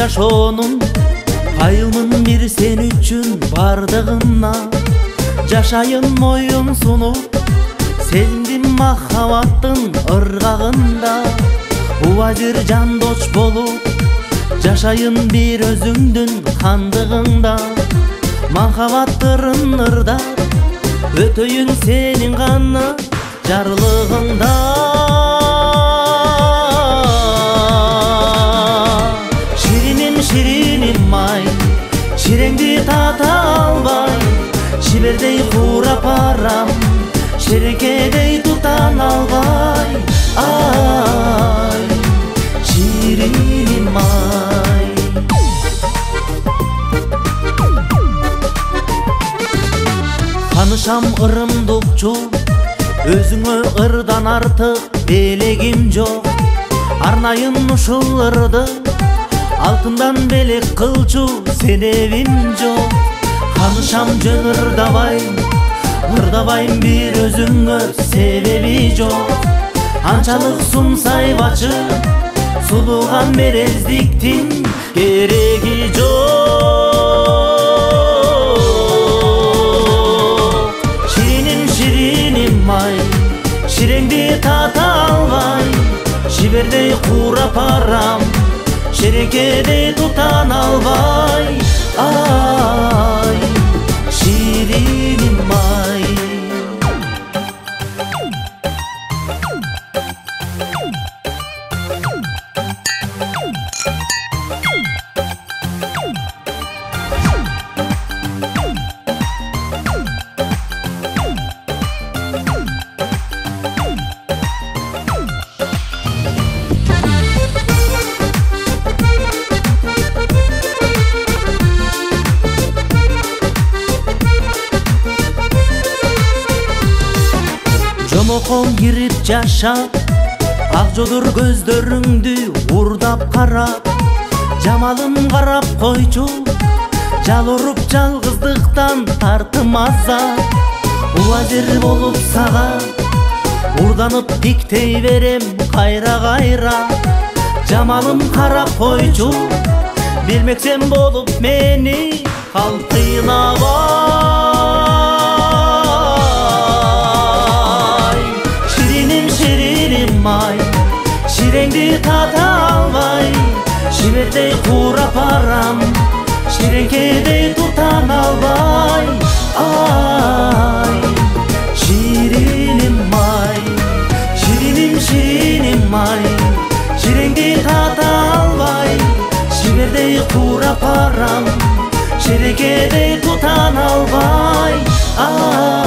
жашоонун кайылмын бир сен үчүн бардыгына. Жашайын моюн сунуп сезиндим махабаттын ыргагында. Убажыр жандош болуп жашайын бир өзүңдүн кандыгыңда. Махабаттырын ырдап өтөйүн сенин гана жарлыгыңда. Шириним шириним ай, ширеңди тата албай, шибердей курап барам, шерекедей тутан албай. Ай, шириним ай. Танышам ырымдыкчу, өзүңө ырдан артык белегим жок. Арнайын ушул ырды алтындан белек кылчу себебим жок. Канышам жөн ырдабайм бир өзүңө себеби жок. Анчалык сумсайбачы сулууган мерездиктин кереги жок. Шириnim шириnim ай, ширеңди тата албай, шибердей курап барам, шерекедей тутан албай. Ай, шириnim ай. Жомокон кирип жашап, ак жодур көздөрүңдү урдап карап, жамалым карап койчу, жал уруп жалгыздыктан тартым азап. Убажыр болуп сага урданып диктей берем кайра кайра. Жамалым карап койчу, билмексем болуп мени калтыйнабай. Şirengdi tata albay, şiberdey kura param, şirenkedey tutan albay. Ay, şirinim ay, şirinim şirinim ay, şirengdi tata albay, şiberdey kura param, şirenkedey tutan albay. Ay.